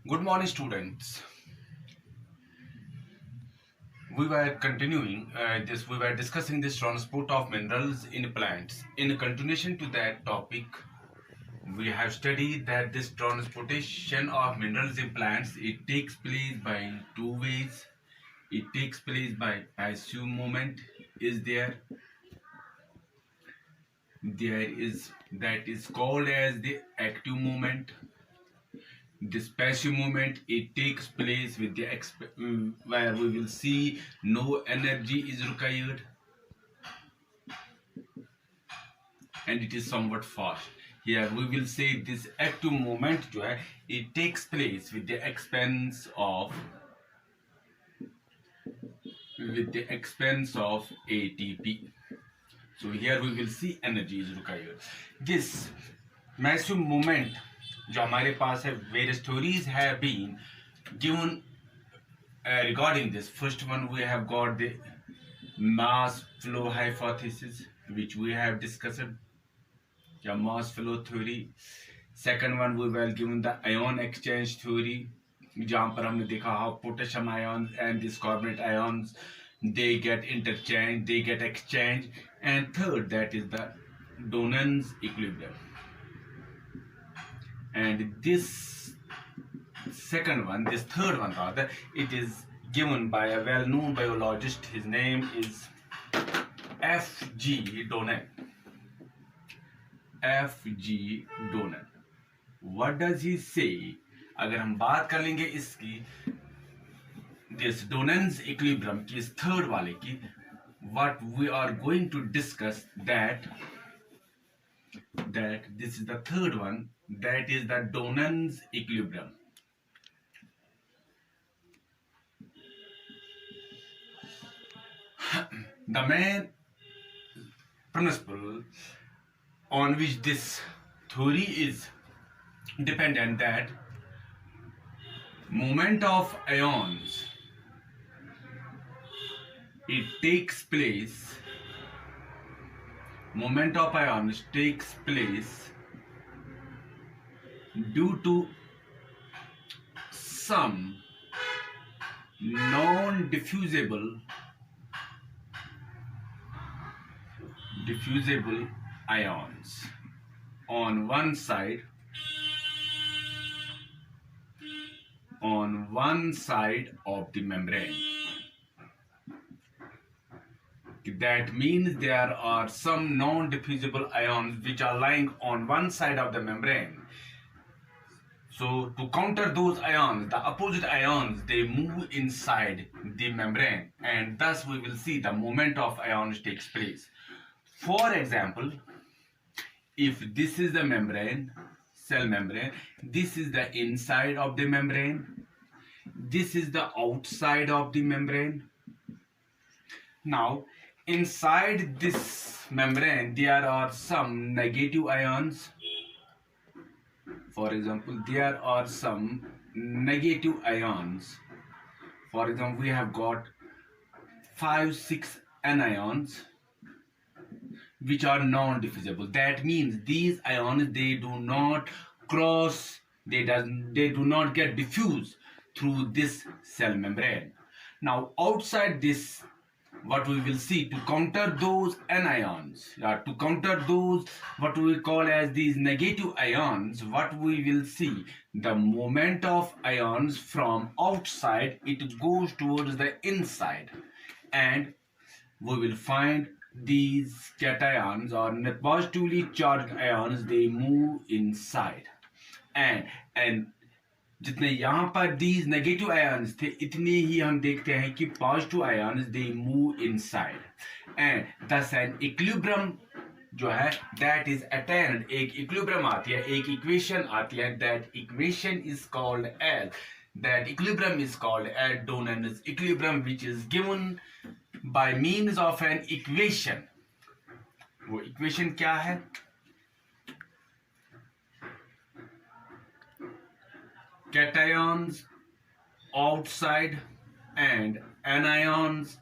Good morning, students. We were continuing this. We were discussing this transport of minerals in plants. In continuation to that topic, we have studied that this transportation of minerals in plants takes place by two ways. It takes place by passive movement. Is there is that is called as the active movement. This passive movement it takes place with the where we will see no energy is required and it is somewhat fast. Here we will say this active movement जो है it takes place with the expense of ATP. So here we will see energy is required. This massive movement जो हमारे पास है, various theories have been given regarding this. First one, we have got the mass flow hypothesis, which we have discussed, the mass flow theory. Second one, we were given the ion exchange theory, जहाँ पर हमने देखा how potassium ions and these carbonate ions they get interchanged, they get exchanged. And third, that is the Donan's equilibrium. And this third one rather, it is given by a well-known biologist. His name is F.G. Donan. F.G. Donan. What does he say? अगर हम बात कर लेंगे इसकी this Donan's equilibrium की इस third वाले की, what we are going to discuss that this is the third one, that is the Donan's equilibrium. The main principle on which this theory is dependent, that movement of ions it takes place due to some non-diffusible ions on one side of the membrane. That means there are some non-diffusible ions which are lying on one side of the membrane. So to counter those ions, the opposite ions, they move inside the membrane, and thus we will see the movement of ions takes place. For example, if this is the membrane, cell membrane, this is the inside of the membrane, this is the outside of the membrane. Now, inside this membrane, there are some negative ions. For example, there are some negative ions. For example, we have got 5,6 anions which are non-diffusible. That means these ions, they do not cross, they do not get diffused through this cell membrane. Now outside this, what we will see, to counter those anions, to counter those what we call as these negative ions, what we will see, the movement of ions from outside, it goes towards the inside, and we will find these cations or positively charged ions, they move inside, and जितने यहाँ पर these negative ions थे, इतने ही हम देखते हैं कि positive ions they move inside, and thus an equilibrium जो है that is attained. एक equilibrium आती है, एक equation आती है, that equation is called as Donan's equilibrium, which is given by means of an equation. वो equation क्या है? Cations outside and anions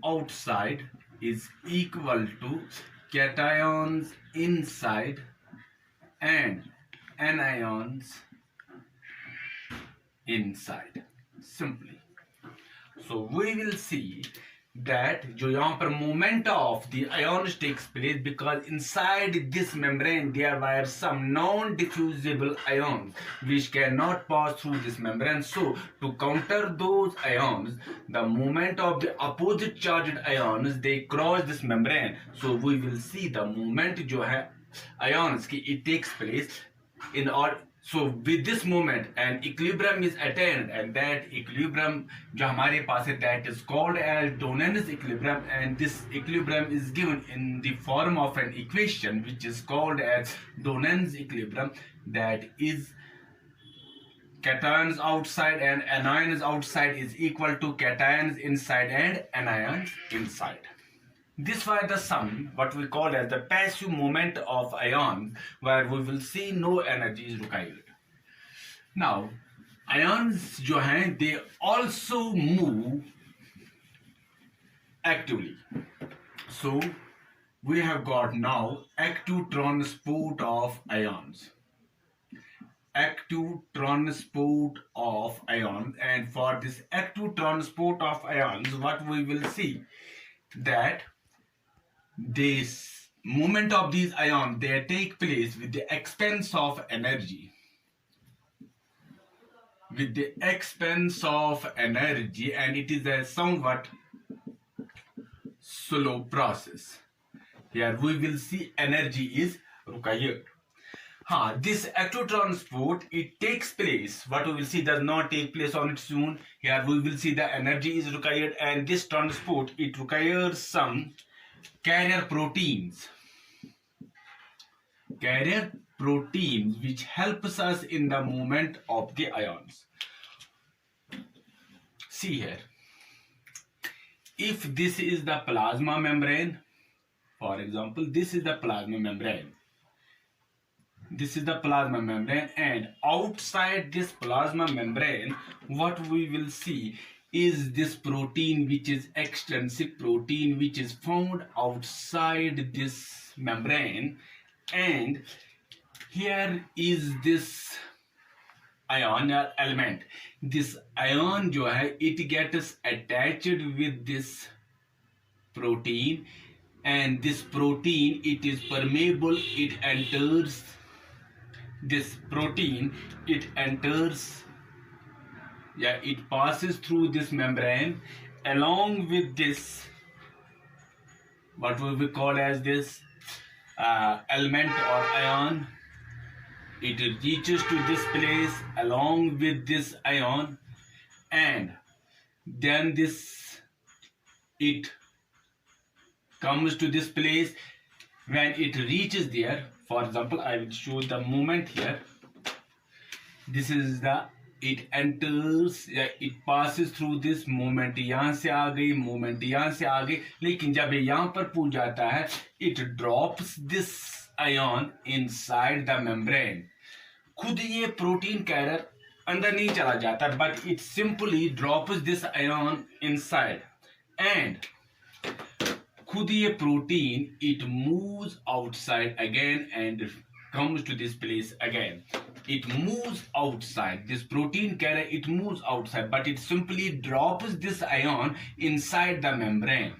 outside is equal to cations inside and anions inside simply. So we will see that जो यहाँ पर movement of the ions takes place because inside this membrane there were some non-diffusible ions which cannot pass through this membrane. So to counter those ions, the movement of the opposite charged ions, they cross this membrane. So we will see the movement जो है ions की it takes place in order. So with this moment an equilibrium is attained, and that equilibrium जो हमारे पास है that is called as Donan's equilibrium, and this equilibrium is given in the form of an equation which is called as Donan's equilibrium, that is cations outside and anions outside is equal to cations inside and anions inside. This was the sum, what we call as the passive movement of ions, where we will see no energy is required. Now, ions जो हैं, they also move actively. So, we have got now active transport of ions. Active transport of ions, and for this active transport of ions, what we will see that this movement of these ions, they take place with the expense of energy. With the expense of energy, and it is a somewhat slow process. Here we will see energy is required. This active transport, it takes place. What we will see does not take place on its own. Here we will see the energy is required, and this transport, it requires some carrier proteins which helps us in the movement of the ions. See here, if this is the plasma membrane, for example, this is the plasma membrane, and outside this plasma membrane, what we will see is this protein, which is extrinsic protein, which is found outside this membrane, and here is this ion or element. This ion जो है, it gets attached with this protein, and this protein, it is permeable, it enters this protein, it passes through this membrane along with this, what we will call as this element or ion. It reaches to this place along with this ion, and then it comes to this place. When it reaches there, for example, I will show the movement here. This is it enters, it passes through this movement, यहाँ से आ गई, movement यहाँ से आ गई, लेकिन जब यहाँ पर पहुंच जाता है, it drops this ion inside the membrane. खुद ये protein carrier अंदर नहीं चला जाता, but it simply drops this ion inside, and खुद ये protein, it moves outside again and comes to this place again. It moves outside. This protein carrier, it moves outside, but it simply drops this ion inside the membrane.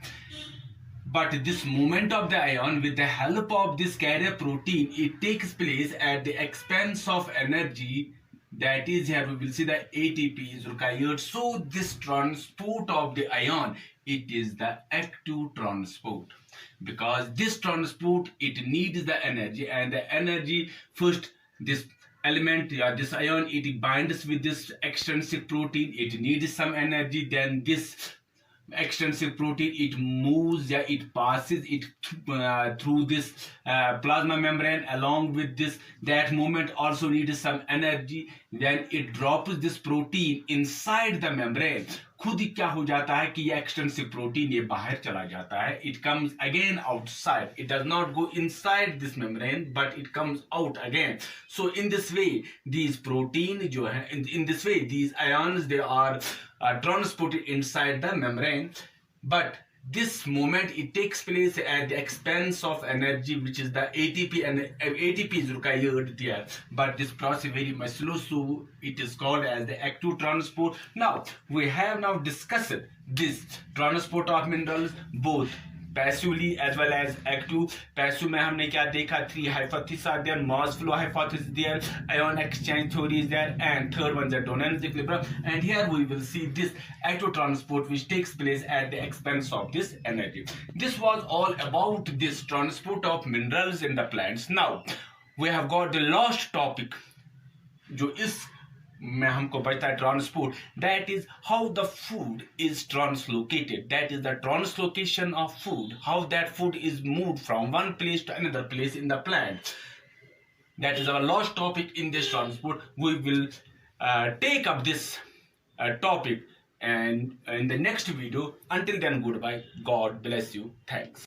But this movement of the ion with the help of this carrier protein, it takes place at the expense of energy. That is, here we will see the ATP is required. So this transport of the ion, it is the active transport, because this transport, it needs the energy, and the energy, first this element, this ion, it binds with this extrinsic protein, it needs some energy, then this extrinsic protein, it moves, it passes it through this plasma membrane along with this, that movement also needs some energy, then it drops this protein inside the membrane. खुद ही क्या हो जाता है कि ये extrinsic protein ये बाहर चला जाता है, it comes again outside, it does not go inside this membrane but it comes out again. So in this way these protein जो है, in this way these ions, they are transported inside the membrane, but this movement, it takes place at the expense of energy, which is the ATP, and ATP is required there, but this process is very much slow, so it is called as the active transport. Now we have now discussed this transport of minerals, both passively as well as active. Passive में हमने क्या देखा, 3 hypotheses are there, mass flow hypothesis there, ion exchange theory is there, and third one is the dominance equilibrium. And here we will see this active transport which takes place at the expense of this energy. This was all about this transport of minerals in the plants. Now we have got the last topic जो इस में हमको बचता है transport, that is how the food is translocated, that is the translocation of food, how that food is moved from one place to another place in the plant. That is our last topic in this transport. We will take up this topic and in the next video. Until then, goodbye. God bless you. Thanks.